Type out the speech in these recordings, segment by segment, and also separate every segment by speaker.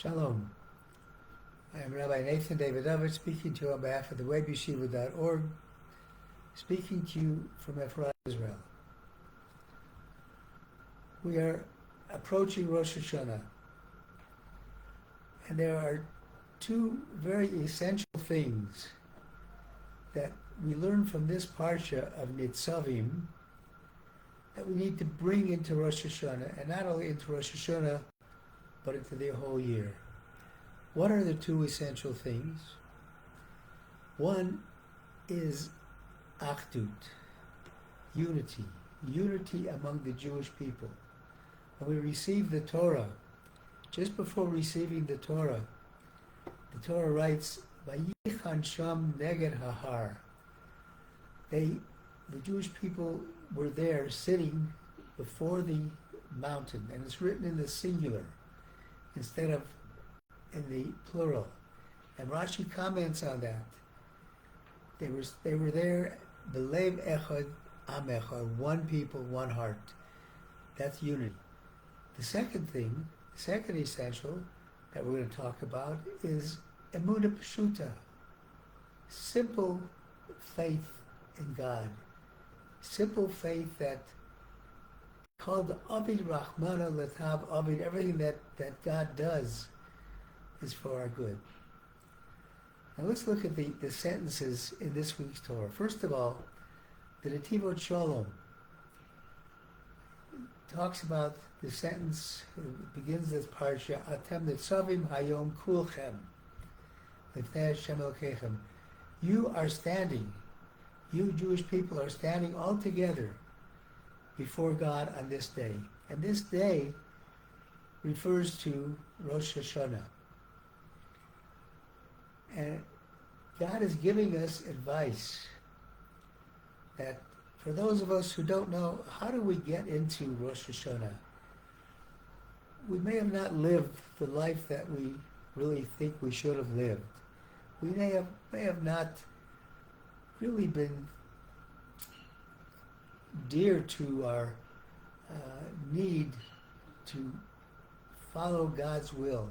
Speaker 1: Shalom. I am Rabbi Nathan Davidovich, speaking to you on behalf of the webyeshiva.org, speaking to you from Ephraim, Israel. We are approaching Rosh Hashanah, and there are two very essential things that we learn from this Parsha of Nitzavim that we need to bring into Rosh Hashanah, and not only into Rosh Hashanah, but into the whole year. What are the two essential things? One is Achdut, unity among the Jewish people. When we receive the Torah, just before receiving the Torah writes, Vayichan Sham Neged Hahar. The Jewish people were there sitting before the mountain, and it's written in the singular instead of in the plural. And Rashi comments on that. They were there, Belev Echad Am Echad, one people, one heart. That's unity. The second essential that we're going to talk about is Emuna Peshuta, simple faith in God, simple faith that called Avid Rahmana Latav Avid, everything that God does is for our good. Now let's look at the sentences in this week's Torah. First of all, the Netivot Shalom talks about the sentence, it begins this parsha, Atem Nitzavim Hayom Kulchem Lifnei Hashem Elokechem. You are standing, you Jewish people are standing all together before God on this day. And this day refers to Rosh Hashanah. And God is giving us advice that for those of us who don't know, how do we get into Rosh Hashanah? We may have not lived the life that we really think we should have lived. We may have not really been dear to our need to follow God's will.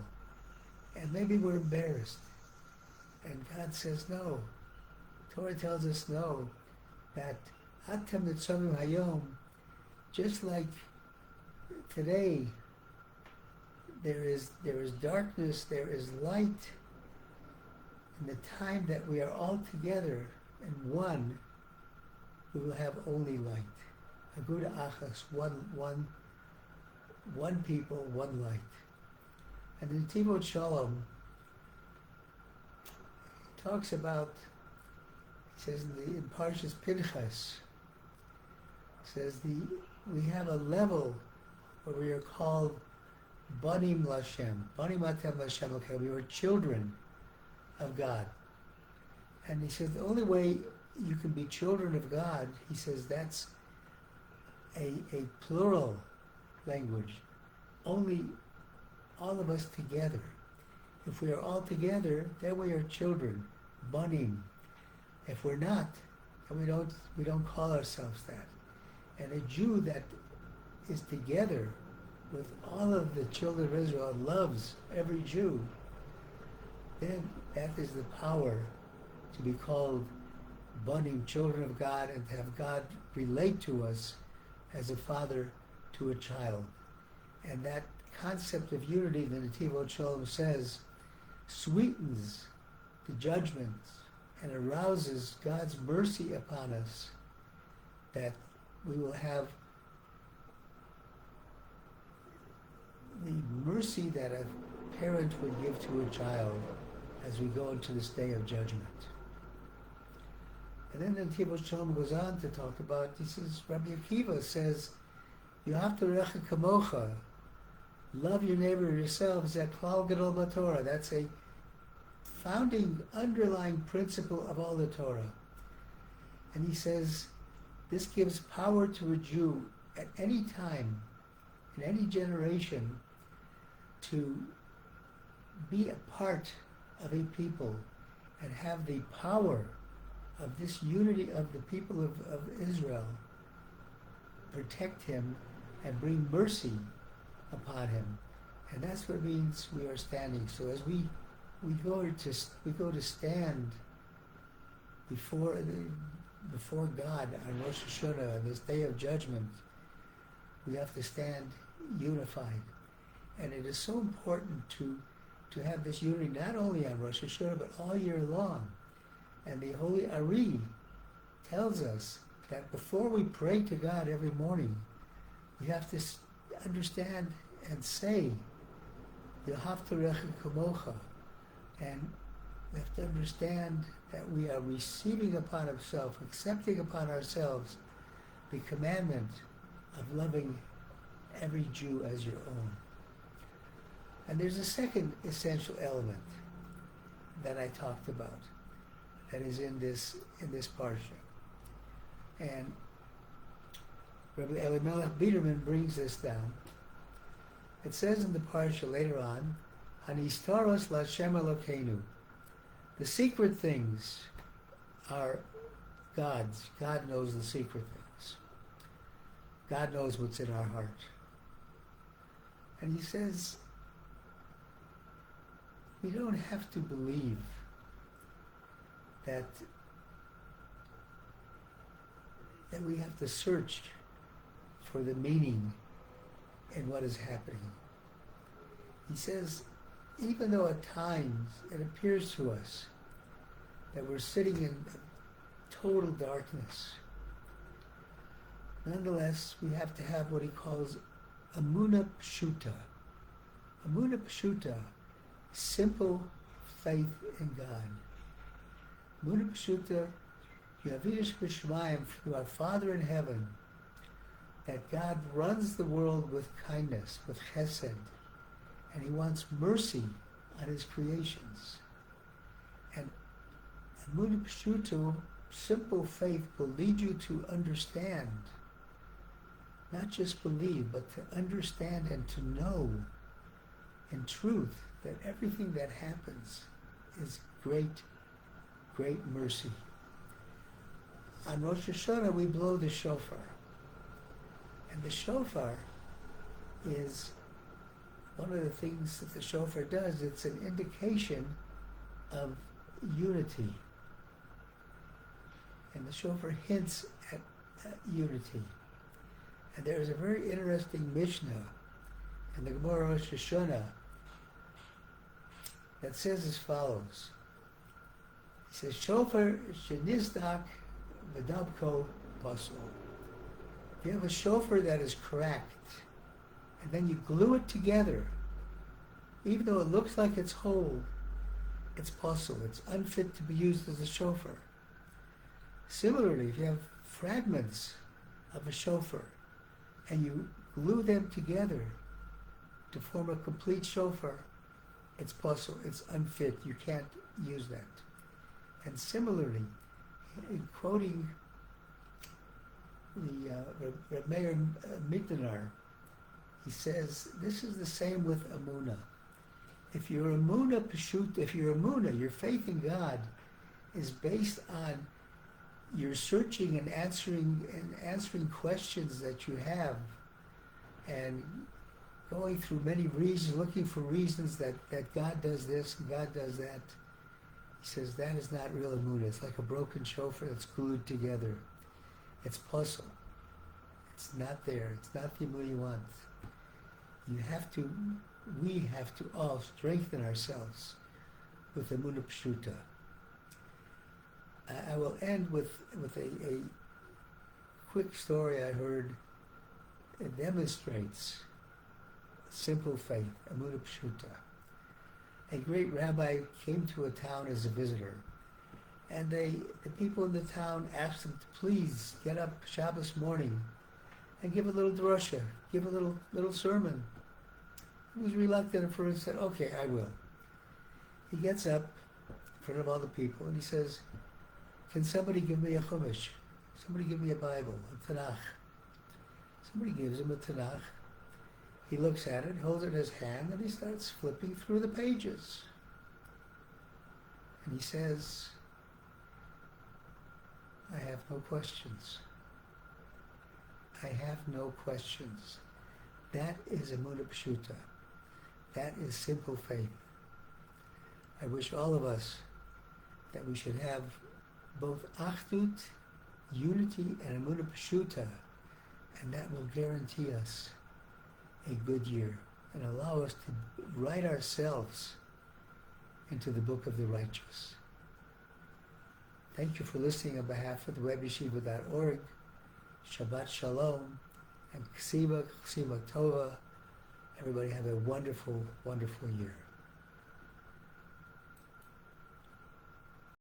Speaker 1: And maybe we're embarrassed. And God says no. Torah tells us no. That Atem Nitzavim Hayom, just like today, there is darkness, there is light. In the time that we are all together in one, we will have only light. Aguda Achas, one people, one light. And the Netivot Shalom talks about, it says in Parshas Pinchas, says we have a level where we are called Banim Lashem, Banim Atem Lashem, okay, we are children of God. And he says the only way you can be children of God, he says that's a plural language. Only all of us together. If we are all together, then we are children, banim. If we're not, then we don't call ourselves that. And a Jew that is together with all of the children of Israel, loves every Jew, then that is the power to be called banim, children of God, and to have God relate to us as a father to a child. And that concept of unity, the Netivot Shalom says, sweetens the judgments and arouses God's mercy upon us, that we will have the mercy that a parent would give to a child as we go into this day of judgment. And then the Netivot Shalom goes on to talk about, he says, Rabbi Akiva says, you have to recha kamocha, love your neighbor yourselves, that klal gadol b'Torah. That's a founding, underlying principle of all the Torah. And he says, this gives power to a Jew at any time, in any generation, to be a part of a people and have the power of this unity of the people of Israel protect him and bring mercy upon him. And that's what it means we are standing. So as we go to stand before God on Rosh Hashona, on this day of judgment, we have to stand unified. And it is so important to have this unity not only on Rosh Hashanah but all year long. And the Holy Ari tells us that before we pray to God every morning, we have to understand and say, Yehavtarecha kamocha, and we have to understand that we are receiving upon ourselves, accepting upon ourselves the commandment of loving every Jew as your own. And there's a second essential element that I talked about that is in this parsha. And Rabbi Elimelech Biederman brings this down. It says in the parsha later on, Hanistaros Lashem Elokeinu. The secret things are God's. God knows the secret things. God knows what's in our heart. And he says, we don't have to believe that we have to search for the meaning in what is happening. He says, even though at times it appears to us that we're sitting in total darkness, nonetheless, we have to have what he calls Emuna Peshuta. Emuna Peshuta, simple faith in God. Emuna Peshuta, Davidovich B'Shemaim, through our Father in heaven, that God runs the world with kindness, with chesed, and he wants mercy on his creations. And Emuna Peshuta, simple faith, will lead you to understand, not just believe, but to understand and to know in truth that everything that happens is great, great mercy. On Rosh Hashanah, we blow the shofar. And the shofar is one of the things that the shofar does. It's an indication of unity. And the shofar hints at unity. And there is a very interesting Mishnah in the Gemara Rosh Hashona that says as follows. He says, Shofar shenizdak v'dabko pasol. If you have a shofar that is cracked, and then you glue it together, even though it looks like it's whole, it's pasol. It's unfit to be used as a shofar. Similarly, if you have fragments of a shofar, and you glue them together to form a complete shofar, it's pasol. It's unfit. You can't use that. And similarly, in quoting the Rabbi Mittenar, he says, this is the same with Emunah. If your Emuna Peshuta, if your Emunah, your faith in God, is based on your searching and answering questions that you have, and going through many reasons, looking for reasons that God does this and God does that, he says that is not real Emunah. It's like a broken shofar that's glued together. It's puzzle. It's not there. It's not the Emunah you want. We have to all strengthen ourselves with Emuna Peshuta. I will end with a quick story I heard. It demonstrates simple faith, Emuna Peshuta. A great rabbi came to a town as a visitor, and the people in the town asked him to please get up Shabbos morning and give a little drasha, give a little sermon. He was reluctant at first, said, okay, I will. He gets up in front of all the people and he says, can somebody give me a chumash? Somebody give me a Bible, a Tanakh. Somebody gives him a Tanakh. He looks at it, holds it in his hand, and he starts flipping through the pages. And he says, I have no questions. I have no questions. That is Emuna Peshuta. That is simple faith. I wish all of us that we should have both Achdut, unity, and Emuna Peshuta, and that will guarantee us a good year and allow us to write ourselves into the book of the righteous. Thank you for listening on behalf of the webyeshiva.org. Shabbat Shalom and Ksiba Tova. Everybody have a wonderful, wonderful year.